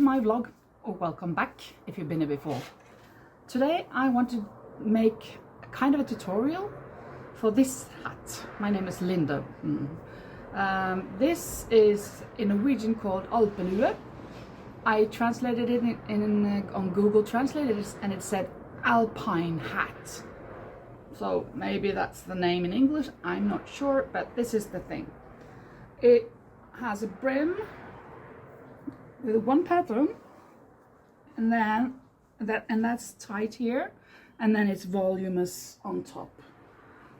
to my vlog, or welcome back if you've been here before. Today I want to make kind of a tutorial for this hat. My name is Linda. This is in Norwegian called alpelue. I translated it on Google Translated and it said alpine hat. So maybe that's the name in English, I'm not sure, but this is the thing. It has a brim with one pattern, and then that's tight here, and then it's voluminous on top.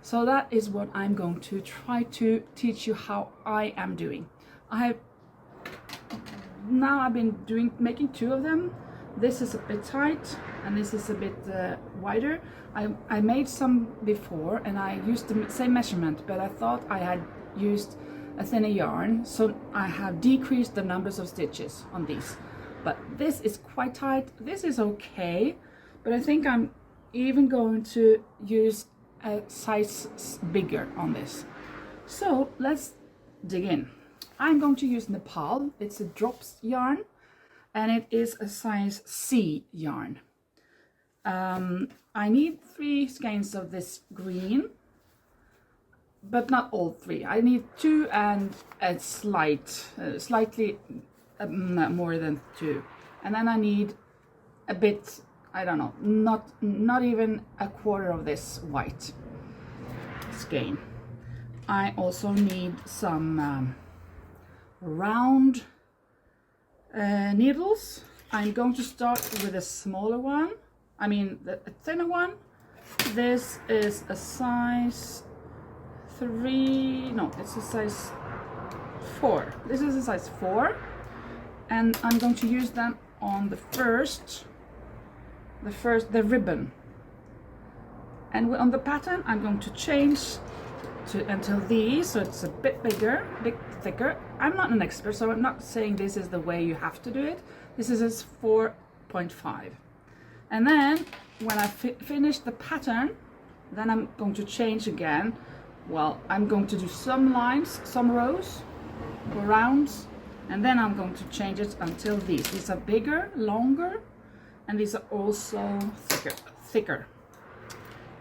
So that is what I'm going to try to teach you how I am doing. I've been making two of them. This is a bit tight and this is a bit wider. I made some before and I used the same measurement, but I thought I had used a thinner yarn, so I have decreased the numbers of stitches on these. But this is quite tight. This is okay, but I think I'm even going to use a size bigger on this. So let's dig in. I'm going to use Nepal. It's a drops yarn and it is a size C yarn. I need 3 skeins of this green, but not all 3. I need 2 and a slightly more than 2, and then I need a bit, I don't know, not even a quarter of this white skein. I also need some round needles. I'm going to start with a smaller one, a thinner one. This is a size 3, no, it's a size 4. This is a size 4, and I'm going to use them on the ribbon. And on the pattern, I'm going to change until these, so it's a bit bigger, a bit thicker. I'm not an expert, so I'm not saying this is the way you have to do it. This is 4.5. And then when I finish the pattern, then I'm going to change again. Well, I'm going to do some lines, some rows, or rounds, and then I'm going to change it until these. These are bigger, longer, and these are also thicker.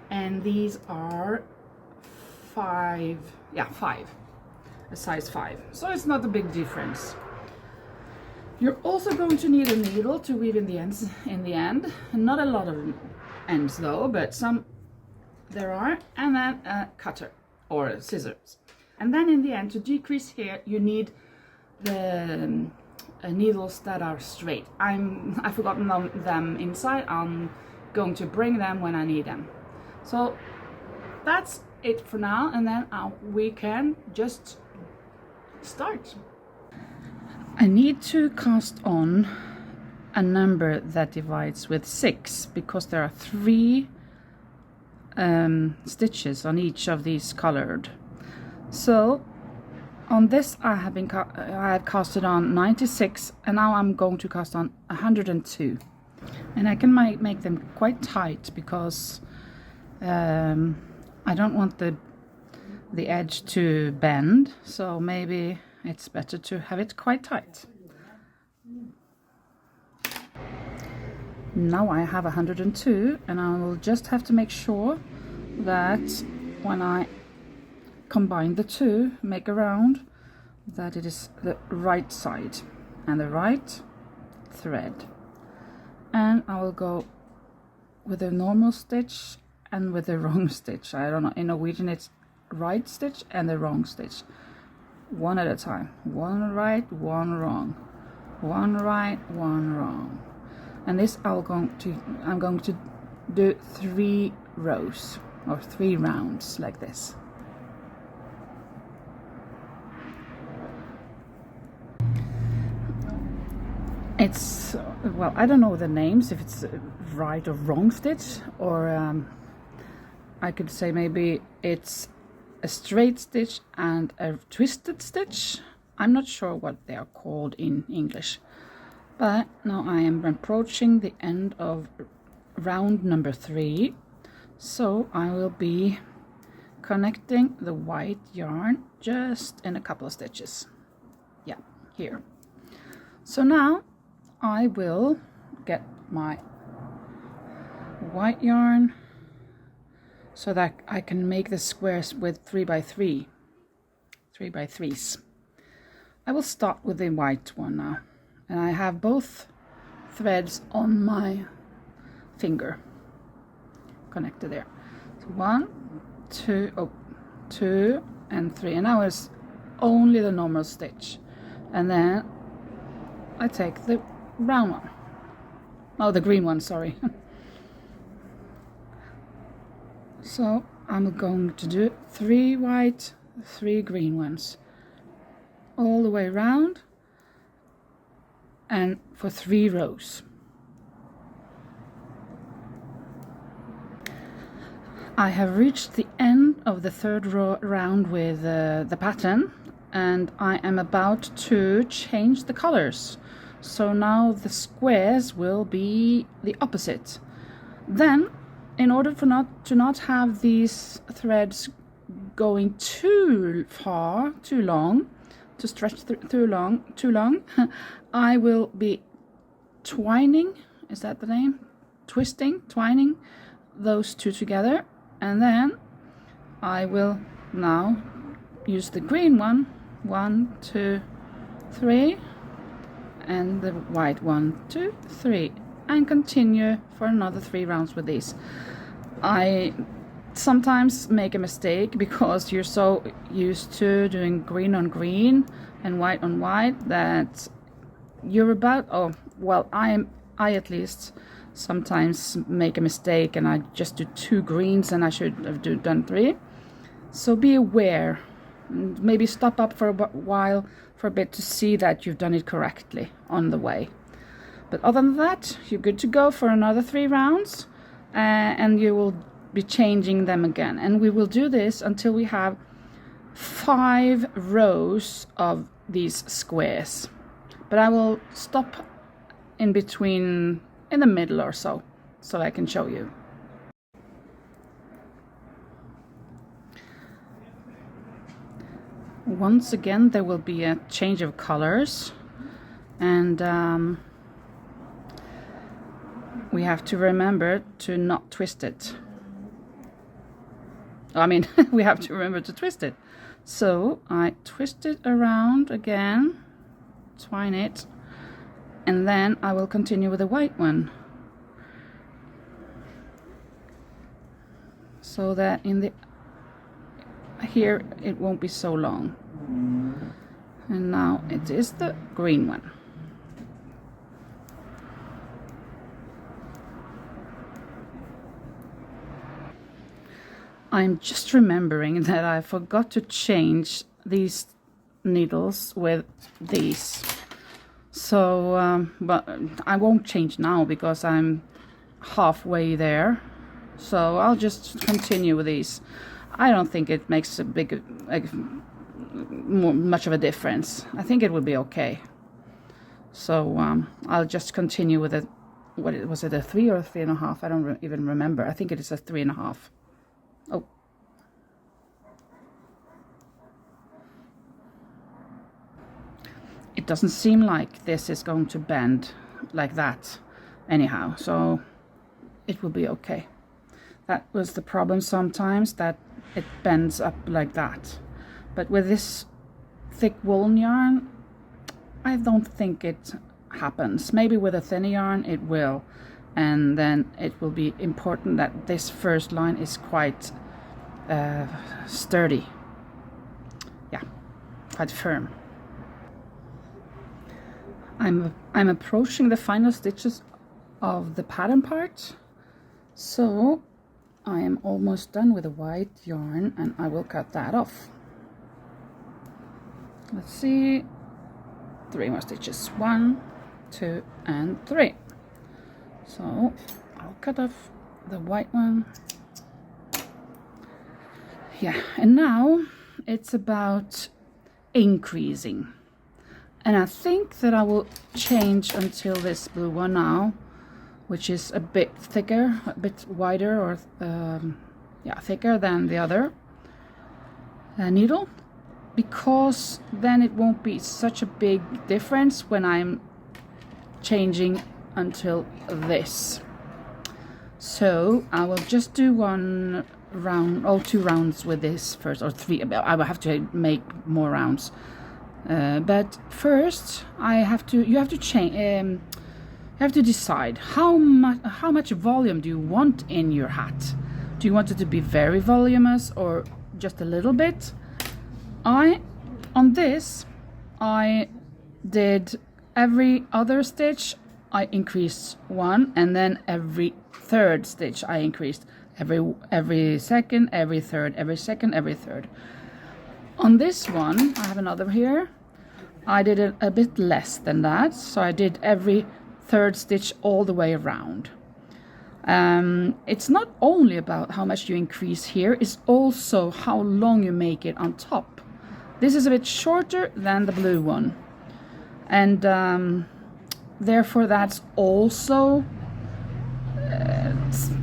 And these are 5, a size 5. So it's not a big difference. You're also going to need a needle to weave in the ends in the end. Not a lot of ends though, but some there are, and then a cutter or scissors. And then in the end, to decrease here, you need the needles that are straight. I've forgotten them inside. I'm going to bring them when I need them. So that's it for now, and then we can just start. I need to cast on a number that divides with 6 because there are 3 stitches on each of these colored. So on this I have casted on 96, and now I'm going to cast on 102, and I can make them quite tight because I don't want the edge to bend, so maybe it's better to have it quite tight. Now I have 102, and I will just have to make sure that when I combine the two, make a round, that it is the right side and the right thread. And I will go with a normal stitch and with the wrong stitch. I don't know, in Norwegian it's right stitch and the wrong stitch. One at a time. One right, one wrong. One right, one wrong. And this I'm going to do 3 rows or 3 rounds like this. It's, well, I don't know the names, if it's right or wrong stitch, or I could say maybe it's a straight stitch and a twisted stitch. I'm not sure what they are called in English. But now I am approaching the end of round number 3, so I will be connecting the white yarn just in a couple of stitches. Yeah, here. So now I will get my white yarn so that I can make the squares with 3x3, 3x3s. I will start with the white one now, and I have both threads on my finger connected there. So 1, 2, 2 and 3, and now it's only the normal stitch, and then I take the brown one, oh, the green one, sorry. So I'm going to do 3 white, 3 green ones all the way around, and for 3 rows. I have reached the end of the third round with the pattern, and I am about to change the colors. So now the squares will be the opposite. Then, in order for not have these threads going too far, too long, to stretch too long, I will be twining, is that the name? Twining those two together, and then I will now use the green one, 1, 2, 3, and the white 1, 2, 3, and continue for another 3 rounds with these. I sometimes make a mistake because you're so used to doing green on green and white on white that you're about, oh well, I at least sometimes make a mistake and I just do 2 greens and I should have done 3. So be aware, maybe stop up for a while, for a bit, to see that you've done it correctly on the way. But other than that, you're good to go for another 3 rounds, and you will be changing them again. And we will do this until we have 5 rows of these squares. But I will stop in between, in the middle or so I can show you. Once again, there will be a change of colors, and we have to remember to not twist it. I mean, we have to remember to twist it. So I twist it around again, twine it, and then I will continue with the white one, so that in the here it won't be so long. And now it is the green one. I'm just remembering that I forgot to change these needles with these. So, but I won't change now because I'm halfway there. So I'll just continue with these. I don't think it makes a big, much of a difference. I think it will be okay. So I'll just continue with it. What was it, a 3 or a 3.5? I don't even remember. I think it is a 3.5. Oh. It doesn't seem like this is going to bend like that anyhow, so it will be okay. That was the problem sometimes, that it bends up like that. But with this thick woolen yarn, I don't think it happens. Maybe with a thinner yarn it will, and then it will be important that this first line is quite sturdy. Yeah, quite firm. I'm approaching the final stitches of the pattern part, so I am almost done with the white yarn, and I will cut that off. Let's see, 3 more stitches, 1, 2, and 3. So I'll cut off the white one. Yeah, and now it's about increasing. And I think that I will change until this blue one now, which is a bit thicker, a bit wider, or yeah, thicker than the other needle, because then it won't be such a big difference when I'm changing until this. So I will just do one round, or 2 rounds with this first, or 3. I will have to make more rounds. But first, you have to change. You have to decide how much volume do you want in your hat. Do you want it to be very voluminous or just a little bit? On this, I did every other stitch I increased 1, and then every 3rd stitch I increased every second, every third, every second, every third. On this one, I have another here. I did it a bit less than that, so I did every 3rd stitch all the way around. It's not only about how much you increase here, it's also how long you make it on top. This is a bit shorter than the blue one, and therefore that's also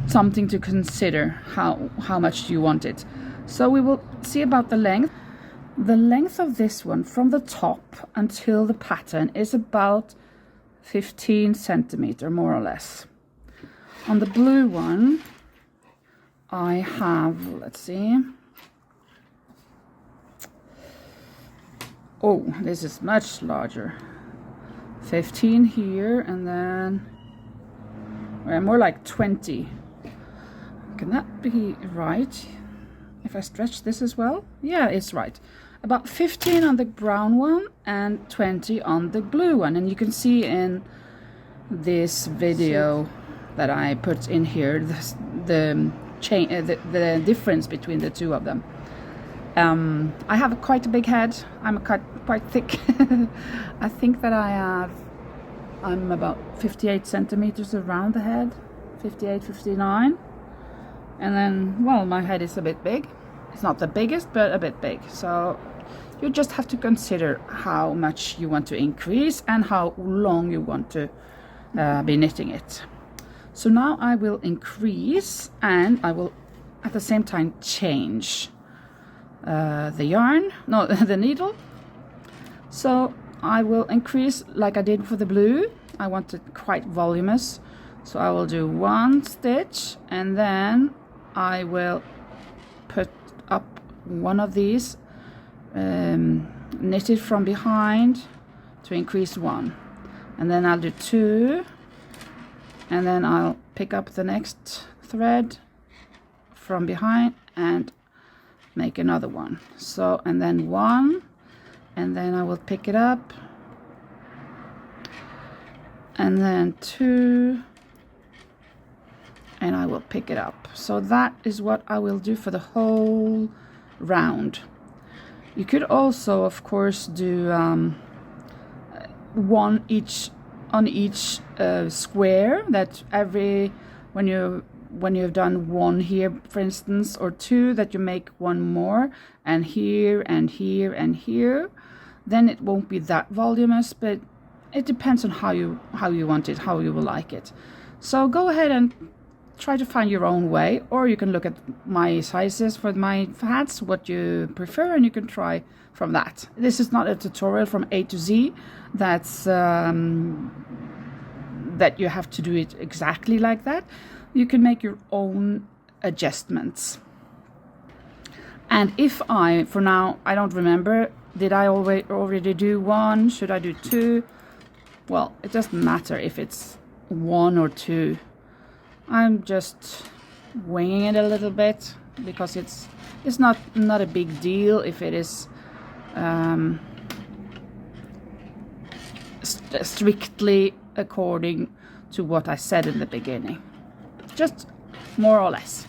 something to consider, how much you want it. So we will see about the length. The length of this one from the top until the pattern is about 15 centimeter, more or less. On the blue one, I have, let's see. Oh, this is much larger. 15 here, and then more like 20. Can that be right? If I stretch this as well? Yeah, it's right. About 15 on the brown one and 20 on the blue one. And you can see in this video that I put in here the difference between the two of them. I have quite a big head. I'm quite thick. I think that I'm about 58 centimeters around the head, 58, 59. And then, well, my head is a bit big. It's not the biggest, but a bit big. So you just have to consider how much you want to increase and how long you want to be knitting it. So now I will increase, and I will at the same time change the needle. So I will increase like I did for the blue. I want it quite voluminous. So I will do 1 stitch, and then I will put up one of these knitted from behind to increase 1, and then I'll do 2, and then I'll pick up the next thread from behind and make another one. So, and then 1, and then I will pick it up, and then 2, and I will pick it up. So that is what I will do for the whole round. You could also, of course, do one each on each square. That when you've done 1 here, for instance, or 2, that you make 1 more, and here and here and here. Then it won't be that voluminous, but it depends on how you want it, how you will like it. So go ahead and try to find your own way, or you can look at my sizes for my hats, what you prefer, and you can try from that. This is not a tutorial from A to Z. That's that you have to do it exactly like that. You can make your own adjustments. And if for now, I don't remember, did I already do 1? Should I do 2? Well, it doesn't matter if it's 1 or 2. I'm just winging it a little bit, because it's not a big deal if it is strictly according to what I said in the beginning. Just more or less.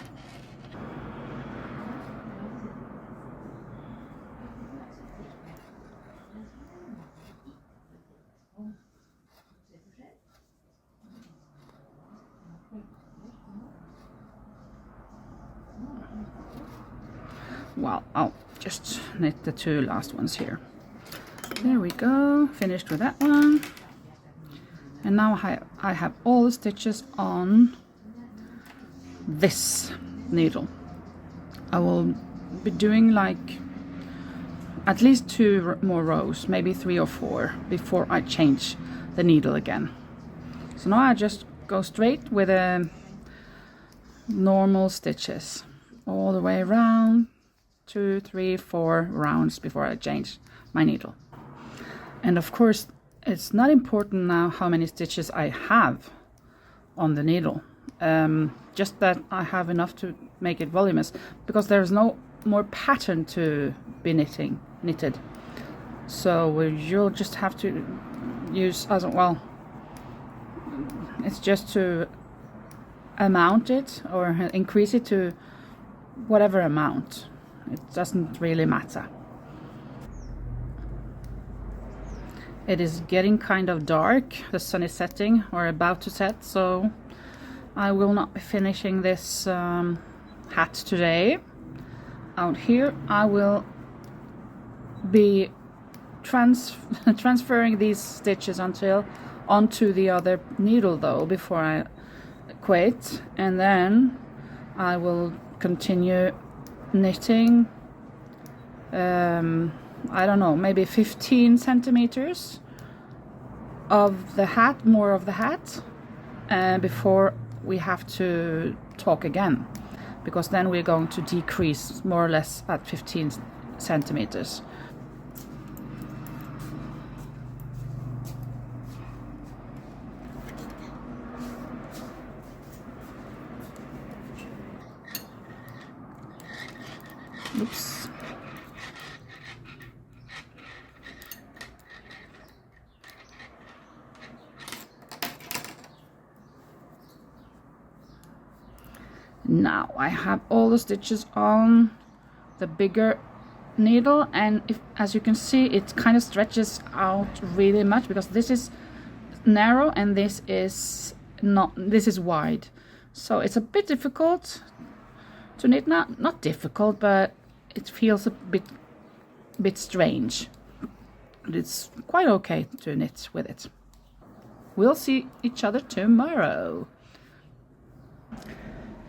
Well, I'll just knit the 2 last ones here. There we go, finished with that one. And now I have all the stitches on this needle. I will be doing like at least 2 more rows, maybe 3 or 4, before I change the needle again. So now I just go straight with normal stitches all the way around, 2, 3, 4 rounds before I change my needle. And of course, it's not important now how many stitches I have on the needle, just that I have enough to make it voluminous, because there's no more pattern to be knitted. So you'll just have to use, as well, it's just to amount it or increase it to whatever amount. It doesn't really matter. It is getting kind of dark. The sun is setting or about to set, so I will not be finishing this hat today. Out here I will be transferring these stitches onto the other needle though before I quit, and then I will continue knitting I don't know, maybe 15 centimeters of the hat, more of the hat, before we have to talk again, because then we're going to decrease more or less at 15 centimeters. Oops. Now I have all the stitches on the bigger needle, and as you can see, it kind of stretches out really much, because this is narrow and this is wide, so it's a bit difficult to knit. Not difficult, but it feels a bit strange. But it's quite okay to knit with it. We'll see each other tomorrow.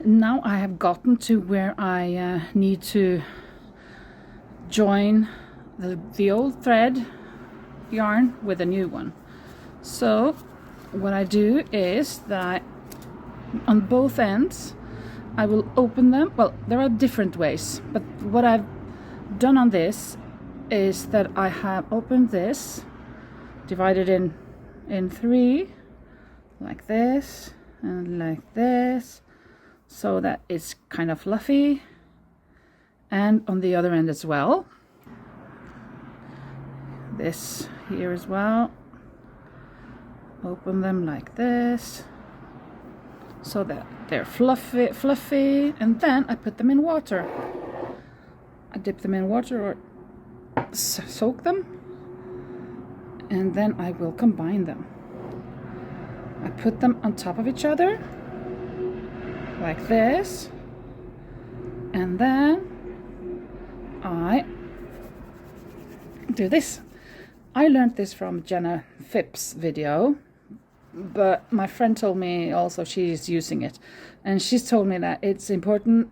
Now I have gotten to where I need to join the old thread yarn with a new one. So what I do is that on both ends I will open them. Well, there are different ways, but what I've done on this is that I have opened this, divided in 3, like this and like this, so that it's kind of fluffy, and on the other end as well, this here as well, open them like this so that they're fluffy, and then I put them in water. I dip them in water or soak them, and then I will combine them. I put them on top of each other like this, and then I do this. I learned this from Jenna Phipp's video, but my friend told me also she's using it, and she's told me that it's important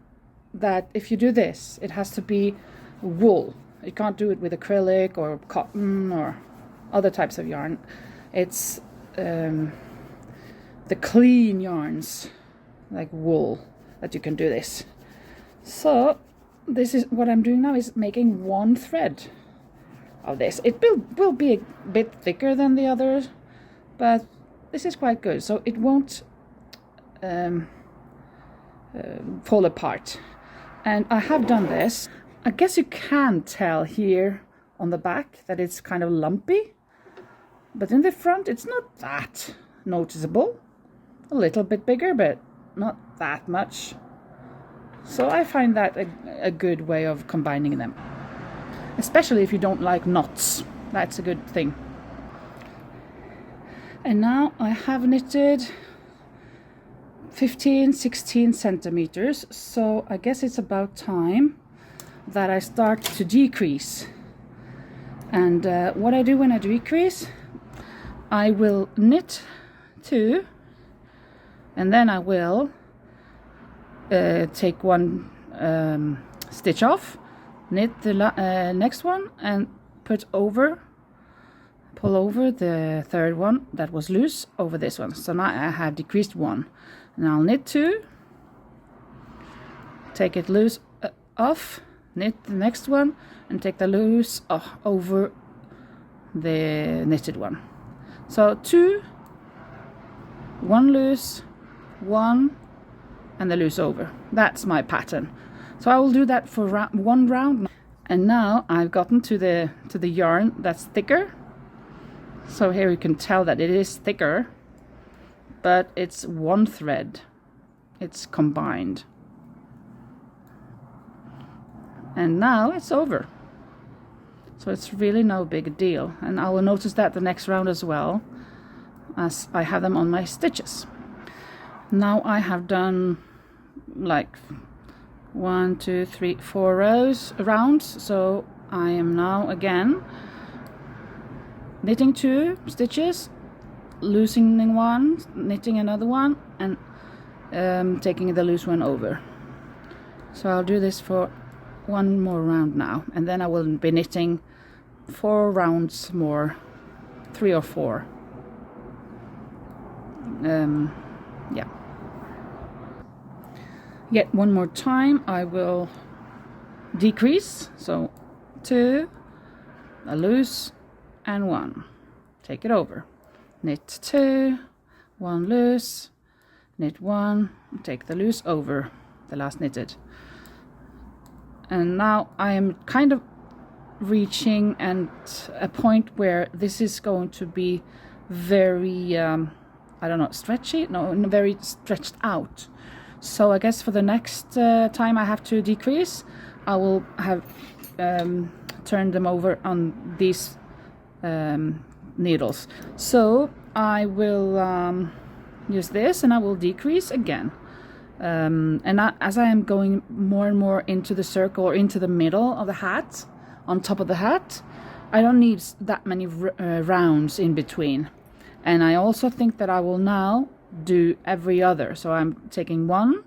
that if you do this, it has to be wool. You can't do it with acrylic or cotton or other types of yarn. It's the clean yarns like wool that you can do this. So this is what I'm doing now, is making one thread of this. It will be a bit thicker than the others, but this is quite good, so it won't fall apart. And I have done this. I guess you can tell here on the back that it's kind of lumpy, but in the front it's not that noticeable. A little bit bigger, but not that much. So I find that a good way of combining them, especially if you don't like knots. That's a good thing. And now I have knitted 15-16 centimeters, so I guess it's about time that I start to decrease. And what I do when I decrease, I will knit 2, and then I will take one stitch off, knit the next one, and put over pull over the third one that was loose over this one. So now I have decreased one. And I'll knit 2, take it loose off, knit the next one, and take the loose over the knitted one. So 2, 1 loose, 1, and the loose over. That's my pattern. So I will do that for one round. And now I've gotten to the yarn that's thicker. So here you can tell that it is thicker, but it's one thread. It's combined. And now it's over. So it's really no big deal. And I will notice that the next round as well, as I have them on my stitches. Now I have done like 1, 2, 3, 4 rounds. So I am now again knitting 2 stitches, loosening one, knitting another one, and taking the loose one over. So I'll do this for one more round now, and then I will be knitting 4 rounds more, 3 or 4. Yeah. Yet one more time I will decrease, so 2, a loose, and 1. Take it over. Knit 2, 1 loose, knit 1, take the loose over the last knitted. And now I am kind of reaching at a point where this is going to be very I don't know, stretchy? No, very stretched out. So I guess for the next time I have to decrease, I will have turned them over on these needles. So I will use this, and I will decrease again. As I am going more and more into the circle, or into the middle of the hat, on top of the hat, I don't need that many rounds in between. And I also think that I will now do every other. So I'm taking one,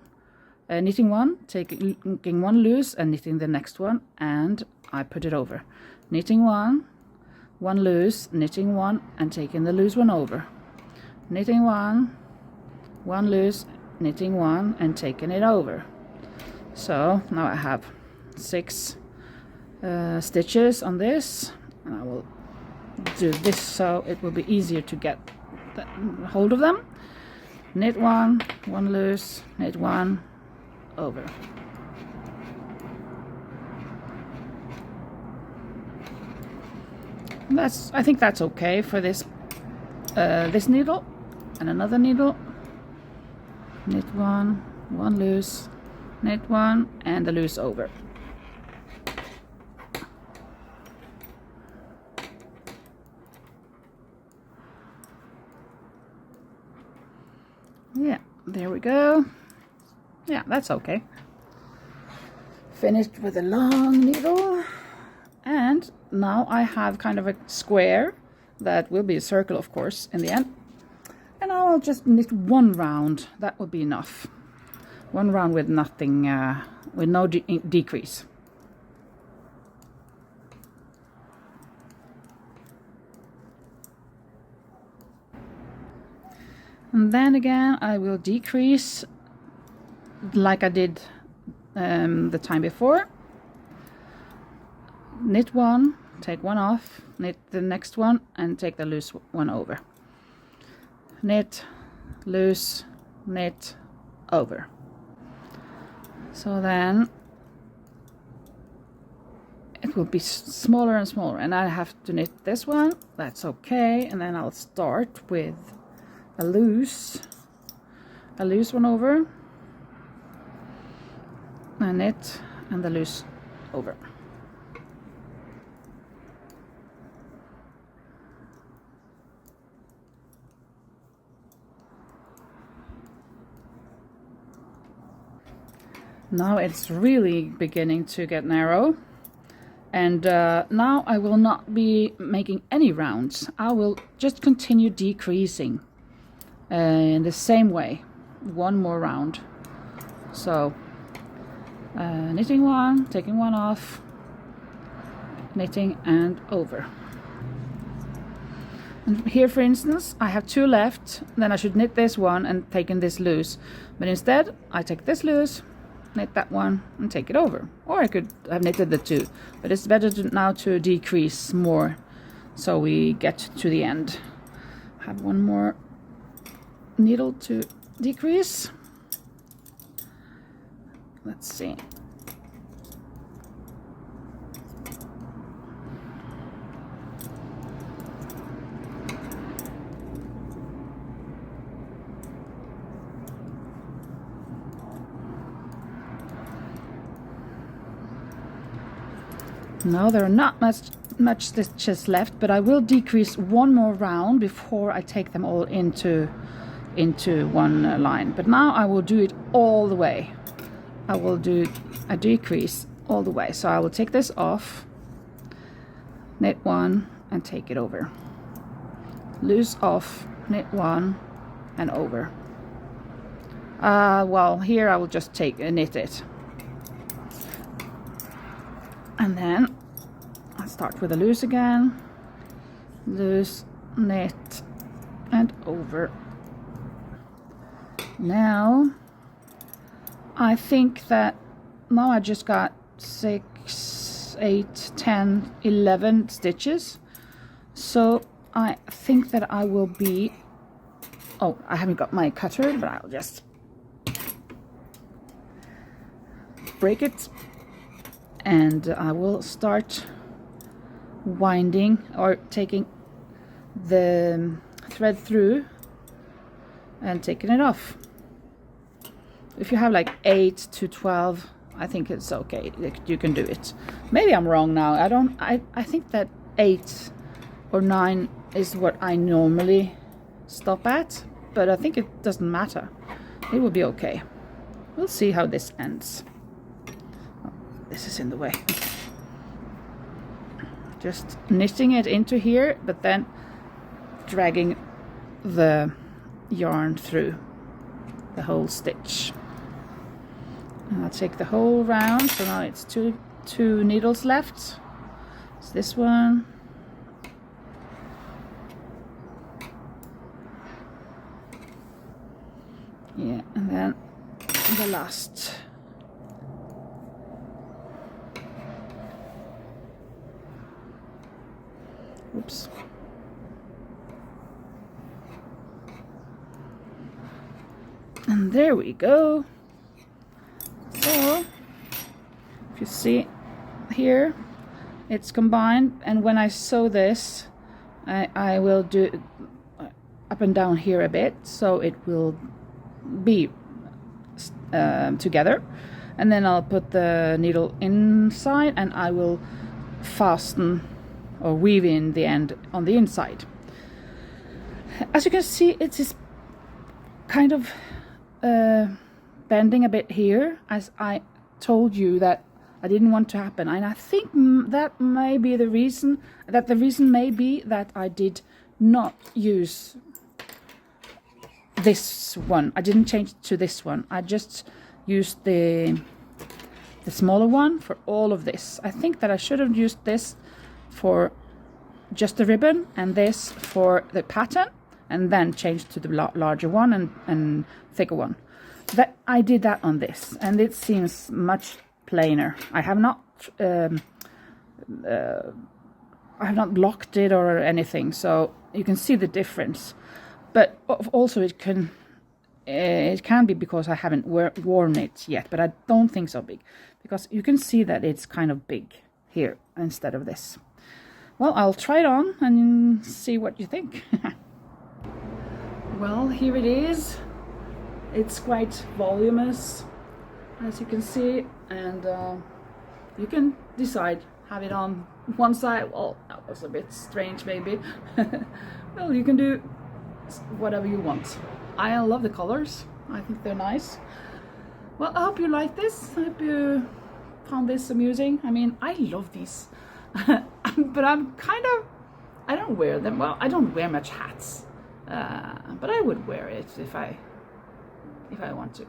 knitting one, taking one loose, and knitting the next one, and I put it over. Knitting one loose, knitting one, and taking the loose one over. Knitting one loose, knitting one, and taking it over. So now I have 6 stitches on this, and I will do this so it will be easier to get hold of them. Knit one loose, knit one, over. I think that's okay for this this needle, and another needle. Knit one loose, knit one, and the loose over. Yeah, there we go. Yeah, that's okay. Finished with a long needle, and now I have kind of a square that will be a circle, of course, in the end. And I'll just knit 1 round. That will be enough. 1 round with nothing, with no decrease. And then again I will decrease like I did the time before. Knit 1, take 1 off, knit the next one, and take the loose one over. Knit, loose, knit, over. So then it will be smaller and smaller, and I have to knit this one. That's okay. And then I'll start with a loose one over, and knit, and the loose over. Now it's really beginning to get narrow, and now I will not be making any rounds. I will just continue decreasing in the same way, 1 more round. So knitting 1, taking 1 off, knitting, and over. And here, for instance, I have 2 left. Then I should knit this one and taken this loose. But instead, I take this loose, knit that one, and take it over. Or I could have knitted the 2. But it's better now to decrease more, so we get to the end. I have one more needle to decrease. Let's see. No, there are not much stitches left, but I will decrease one more round before I take them all into one line. But now I will do it all the way. I will do a decrease all the way. So I will take this off, knit one, and take it over. Loose off, knit one, and over. Well, here I will just knit it. And then I start with a loose again, loose, knit, and over. Now, I think that now I just got 6, 8, 10, 11 stitches. So I think that I will be, oh, I haven't got my cutter, but I'll just break it. And I will start winding or taking the thread through and taking it off. If you have like 8 to 12, I think it's okay. You can do it. Maybe I'm wrong now. I think that 8 or 9 is what I normally stop at, but I think it doesn't matter. It will be okay. We'll see how this ends. This is in the way. Just knitting it into here, but then dragging the yarn through the whole stitch. And I'll take the whole round. So now it's two needles left. It's this one. Yeah, and then the last. Oops. And there we go. So, if you see here, it's combined, and when I sew this, I will do up and down here a bit, so it will be together. And then I'll put the needle inside, and I will fasten or weave in the end on the inside. As you can see, it is kind of bending a bit here, as I told you that I didn't want to happen. And I think that may be the reason, may be that I did not use this one. I didn't change it to this one. I just used the smaller one for all of this. I think that I should have used this for just the ribbon and this for the pattern, and then changed to the larger one and thicker one. That I did that on this, and it seems much plainer. I have not blocked it or anything, so you can see the difference. But also it can be because I haven't worn it yet, but I don't think so big, because you can see that it's kind of big here instead of this. Well, I'll try it on and see what you think. Well, here it is. It's quite voluminous, as you can see, and you can decide, have it on one side. Well, that was a bit strange maybe. Well, you can do whatever you want. I love the colors. I think they're nice. Well, I hope you like this. I hope you found this amusing. I mean, I love these. But I don't wear them. Well, I don't wear much hats, but I would wear it if I want to.